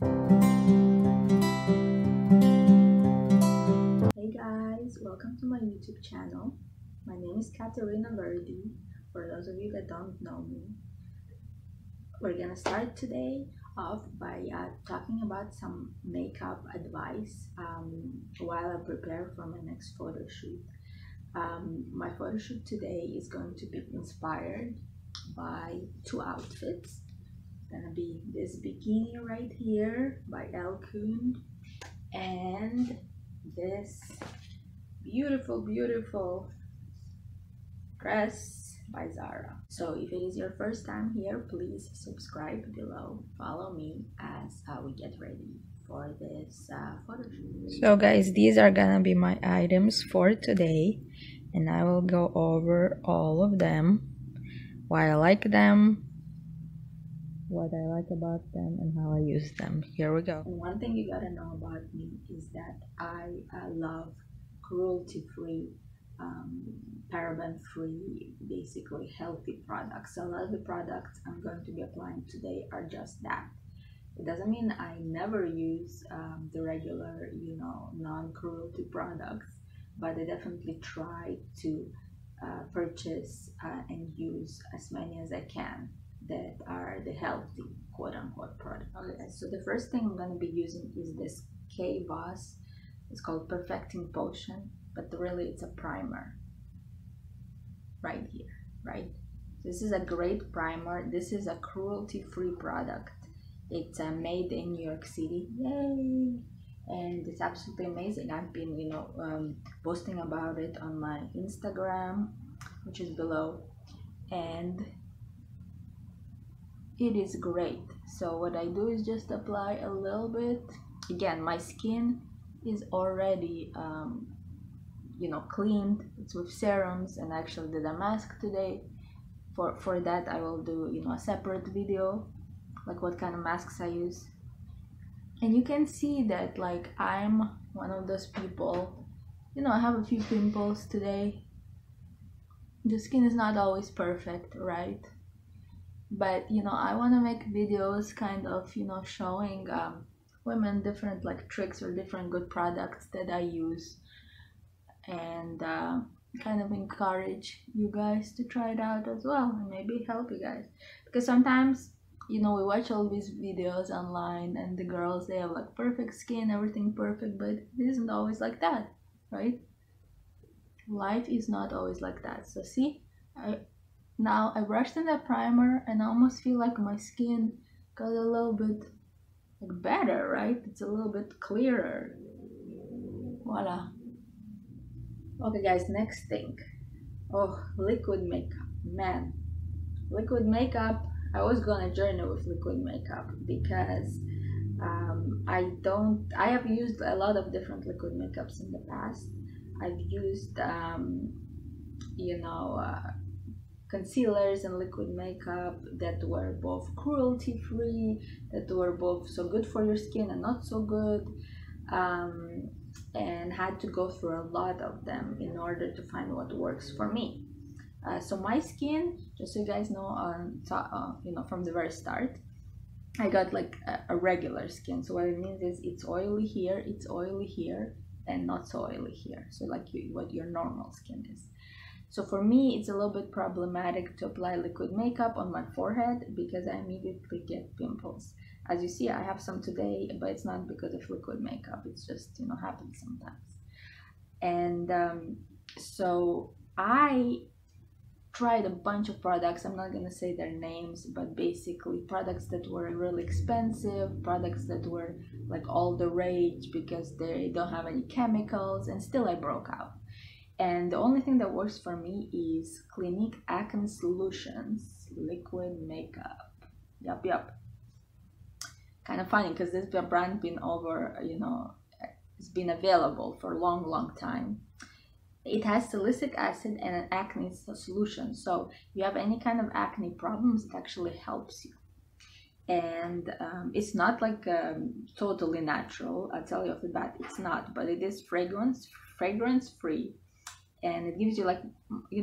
Hey guys, welcome to my YouTube channel. My name is Katerina Verdi. For those of you that don't know me, we're gonna start today off by talking about some makeup advice while I prepare for my next photo shoot. My photo shoot today is going to be inspired by two outfits. It's gonna be this bikini right here by Elle and this beautiful dress by Zara. So if it is your first time here, please subscribe below, follow me as we get ready for this photo shoot. So guys, these are gonna be my items for today, and I will go over all of them, why I like them, what I like about them, and how I use them. Here we go. And one thing you gotta know about me is that I love cruelty-free, paraben-free, basically healthy products. So a lot of the products I'm going to be applying today are just that. It doesn't mean I never use the regular, non-cruelty products, but I definitely try to purchase and use as many as I can that are the healthy quote-unquote product. Okay, so the first thing I'm going to be using is this Kvoss. It's called Perfecting Potion, but really it's a primer right here, right? This is a great primer. This is a cruelty-free product. It's made in New York City, yay! And it's absolutely amazing. I've been posting about it on my Instagram, which is below, and it is great. So what I do is just apply a little bit. Again, my skin is already cleaned. It's with serums, and I actually did a mask today. For that I will do a separate video, like what kind of masks I use. And you can see that I'm one of those people, I have a few pimples today. The skin is not always perfect, right? But I want to make videos kind of showing women different tricks or different good products that I use, and kind of encourage you guys to try it out as well, and maybe help you guys, because sometimes we watch all these videos online and the girls, they have perfect skin, everything perfect, but it isn't always like that, right? Life is not always like that. So see, now I brushed in that primer and I almost feel like my skin got a little bit better, right? It's a little bit clearer. Voila. Okay guys, next thing. Oh, liquid makeup. Man, liquid makeup, I was gonna journey with liquid makeup because I have used a lot of different liquid makeups in the past. I've used concealers and liquid makeup that were both cruelty-free, that were both so good for your skin and not so good, and had to go through a lot of them in order to find what works for me. So my skin, just so you guys know, from the very start, I got a regular skin. So what it means is it's oily here, and not so oily here. So what your normal skin is. So for me, it's a little bit problematic to apply liquid makeup on my forehead because I immediately get pimples. As you see, I have some today, but it's not because of liquid makeup. It's just, happens sometimes. And so I tried a bunch of products. I'm not going to say their names, but basically products that were really expensive, products that were all the rage because they don't have any chemicals, and still I broke out. And the only thing that works for me is Clinique Acne Solutions liquid makeup. Yup. Kind of funny because this brand been it's been available for a long time. It has salicylic acid and an acne solution. So if you have any kind of acne problems, it actually helps you. And it's not totally natural. I'll tell you off the bat, it's not, but it is fragrance free. And it gives you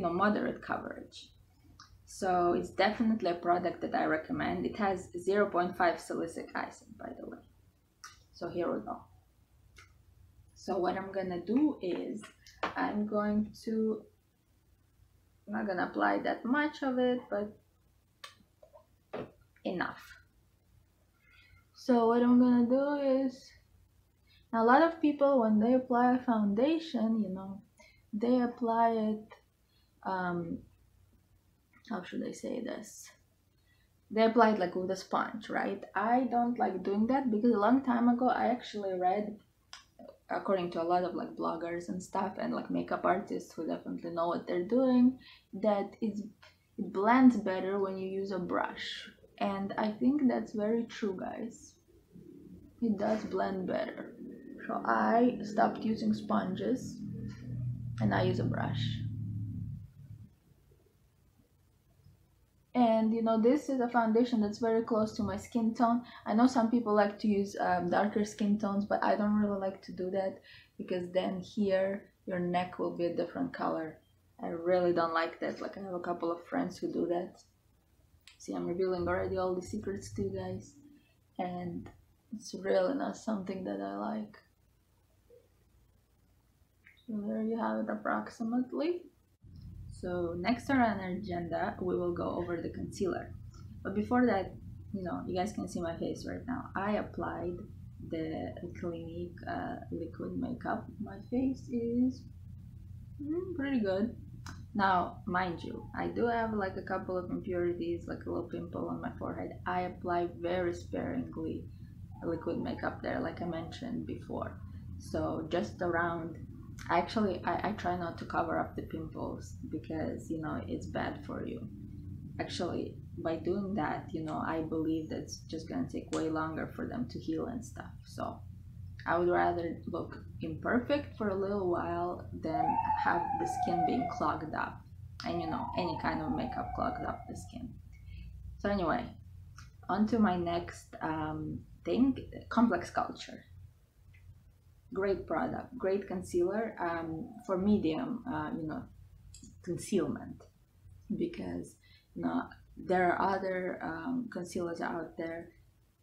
moderate coverage. So it's definitely a product that I recommend. It has 0.5 salicylic acid, by the way. So here we go. So what I'm gonna do is I'm not gonna apply that much of it, but enough. So what I'm gonna do is, now a lot of people, when they apply a foundation, they apply it, how should I say this? They apply it like with a sponge, right? I don't like doing that because a long time ago I actually read, according to a lot of like bloggers and stuff and like makeup artists who definitely know what they're doing, that it blends better when you use a brush. And I think that's very true, guys. It does blend better. So I stopped using sponges and I use a brush. And this is a foundation that's very close to my skin tone. I know some people like to use darker skin tones, but I don't really like to do that because then here your neck will be a different color. I really don't like that. Like, I have a couple of friends who do that. See, I'm revealing already all the secrets to you guys, and it's really not something that I like. So there you have it approximately. So next on our agenda, we will go over the concealer. But before that, you guys can see my face right now. I applied the Clinique liquid makeup. My face is pretty good. Now, mind you, I do have like a couple of impurities, like a little pimple on my forehead. I apply very sparingly liquid makeup there, like I mentioned before. So just around, actually I try not to cover up the pimples because it's bad for you. Actually, by doing that, I believe that's just gonna take way longer for them to heal and stuff. So I would rather look imperfect for a little while than have the skin being clogged up, and any kind of makeup clogged up the skin. So anyway, on to my next thing, Complex Culture. Great product, great concealer for medium concealment, because there are other concealers out there.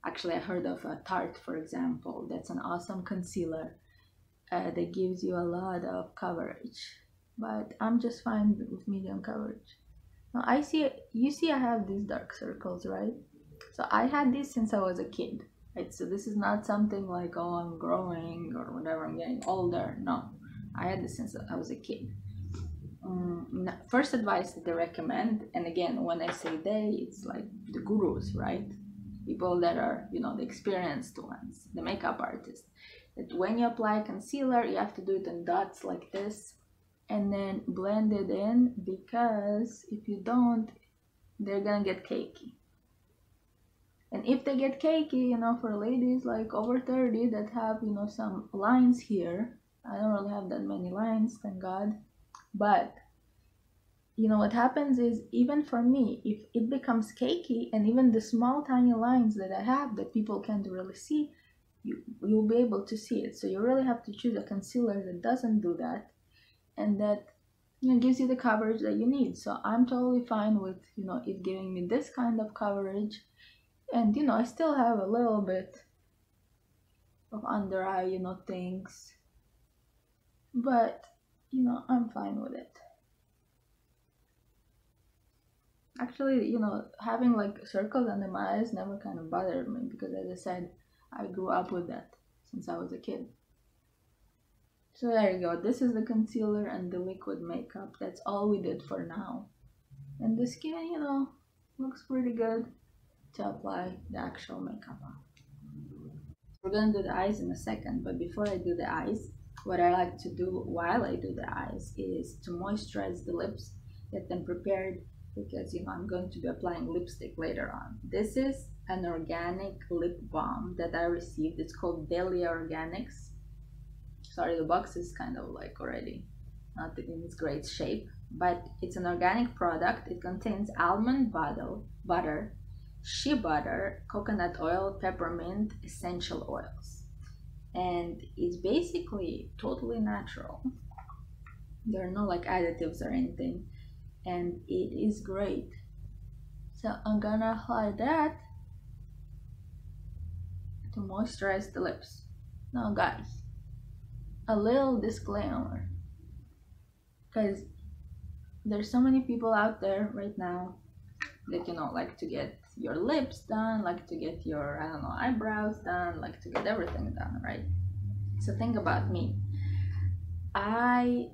Actually, I heard of a Tarte, for example. That's an awesome concealer that gives you a lot of coverage, but I'm just fine with medium coverage. Now you see I have these dark circles, right? So I had this since I was a kid. Right, so this is not something like, oh, I'm growing or whatever, I'm getting older. No, I had this since I was a kid. First advice that they recommend, and again, when I say they, it's like the gurus, right? People that are, the experienced ones, the makeup artists, that when you apply concealer, you have to do it in dots like this and then blend it in, because if you don't, they're gonna get cakey. And if they get cakey, for ladies like over 30 that have, some lines here, I don't really have that many lines, thank God. But, what happens is, even for me, if it becomes cakey, and even the small tiny lines that I have that people can't really see, you'll be able to see it. So you really have to choose a concealer that doesn't do that, and that, gives you the coverage that you need. So I'm totally fine with, it giving me this kind of coverage. And I still have a little bit of under eye, things, but I'm fine with it. Actually, having like circles under my eyes never kind of bothered me, because as I said, I grew up with that since I was a kid. So there you go. This is the concealer and the liquid makeup. That's all we did for now. And the skin, looks pretty good to apply the actual makeup on. We're gonna do the eyes in a second, but before I do the eyes, what I like to do while I do the eyes is to moisturize the lips, get them prepared, because I'm going to be applying lipstick later on. This is an organic lip balm that I received. It's called Delia Organics. Sorry, the box is kind of like already not in its great shape, but it's an organic product. It contains almond butter, shea butter, coconut oil, peppermint, essential oils, and it's basically totally natural. There are no like additives or anything, and it is great. So I'm gonna apply that to moisturize the lips. Now guys, a little disclaimer, because there's so many people out there right now that, you know, like to get your lips done, like to get your, I don't know, eyebrows done, like to get everything done, right? So think about me. I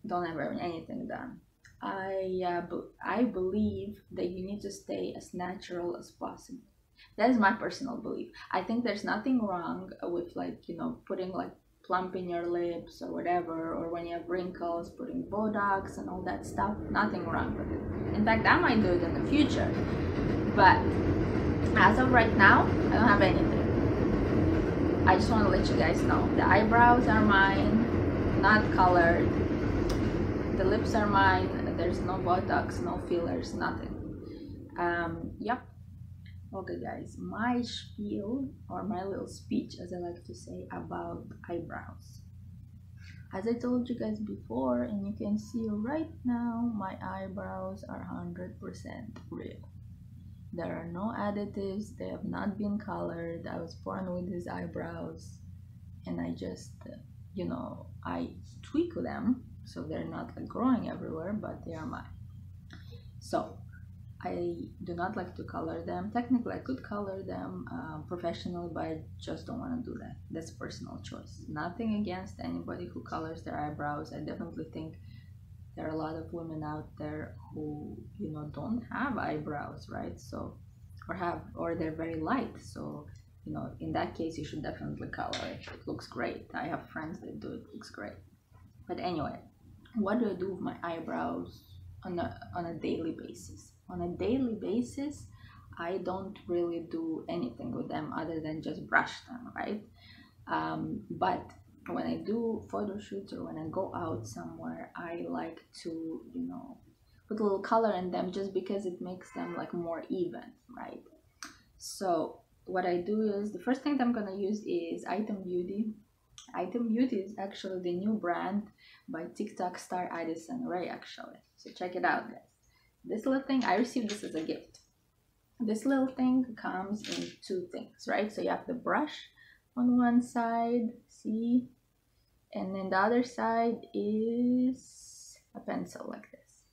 don't have anything done. I believe that you need to stay as natural as possible. That is my personal belief. I think there's nothing wrong with, like, you know, putting like plumping your lips or whatever, or when you have wrinkles, putting Botox and all that stuff. Nothing wrong with it. In fact, I might do it in the future. But as of right now, I don't have anything. I just want to let you guys know the eyebrows are mine, not colored. The lips are mine. There's no Botox, no fillers, nothing. Yep. Okay guys, my spiel, or my little speech as I like to say, about eyebrows. As I told you guys before, and you can see right now, my eyebrows are 100% real. There are no additives, they have not been colored. I was born with these eyebrows, and I just, you know, I tweak them so they're not like growing everywhere, but they are mine. So I do not like to color them. Technically I could color them professionally, but I just don't want to do that. That's personal choice. Nothing against anybody who colors their eyebrows. I definitely think there are a lot of women out there who, you know, don't have eyebrows, right? So, or they're very light. So, you know, in that case you should definitely color it. It looks great. I have friends that do it. It looks great. But anyway, what do I do with my eyebrows on a daily basis? On a daily basis, I don't really do anything with them other than just brush them, right? But when I do photo shoots or when I go out somewhere, I like to, you know, put a little color in them just because it makes them like more even, right? So what I do is, the first thing that I'm gonna use is Item Beauty. Item Beauty is actually the new brand by TikTok star Addison, right? Actually, so check it out, guys. This little thing, I received this as a gift. This little thing comes in two things, right? So you have the brush on one side, see, and then the other side is a pencil like this.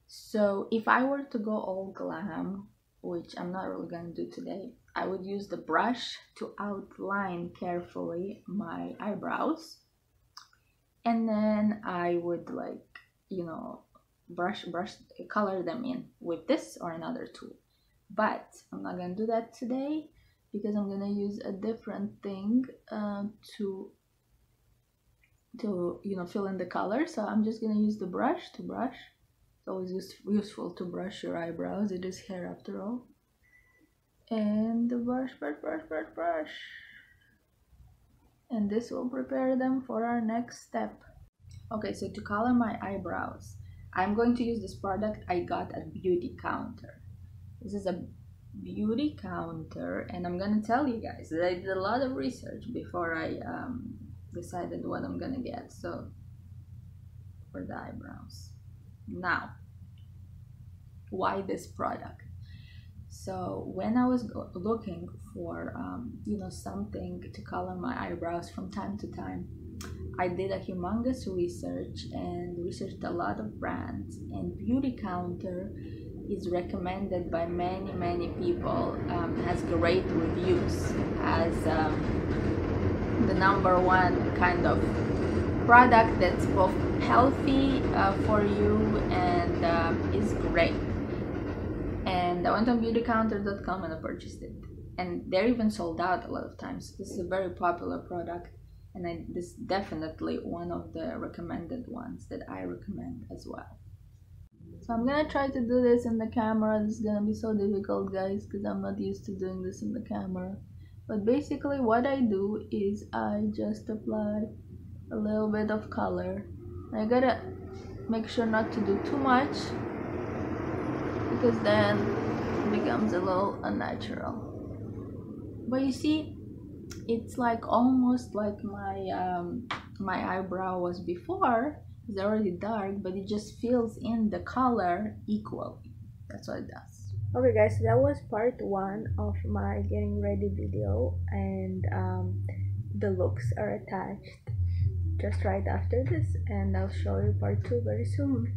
So if I were to go all glam, which I'm not really gonna do today, I would use the brush to outline carefully my eyebrows, and then I would, like, you know, color them in with this or another tool. But I'm not gonna do that today because I'm gonna use a different thing to you know, fill in the color. So I'm just gonna use the brush to brush. It's always useful to brush your eyebrows. It is hair after all. And the brush. And this will prepare them for our next step. Okay, so to color my eyebrows, I'm going to use this product I got at Beautycounter. This is a Beautycounter, and I'm gonna tell you guys that I did a lot of research before I decided what I'm gonna get. So for the eyebrows. Now, why this product? So when I was looking for you know, something to color my eyebrows from time to time, I did a humongous research and researched a lot of brands, and Beautycounter is recommended by many people, has great reviews, as the #1 kind of product that's both healthy for you and is great. And I went on beautycounter.com and I purchased it, and they're even sold out a lot of times. This is a very popular product, and this is definitely one of the recommended ones that I recommend as well. So I'm gonna try to do this in the camera. This is gonna be so difficult, guys, because I'm not used to doing this in the camera. But basically what I do is I just apply a little bit of color. I gotta make sure not to do too much, because then it becomes a little unnatural. But you see, it's like almost like my eyebrow was before. It's already dark, but it just fills in the color equally. That's what it does. Okay guys, so that was part one of my getting ready video, and the looks are attached just right after this, and I'll show you part two very soon.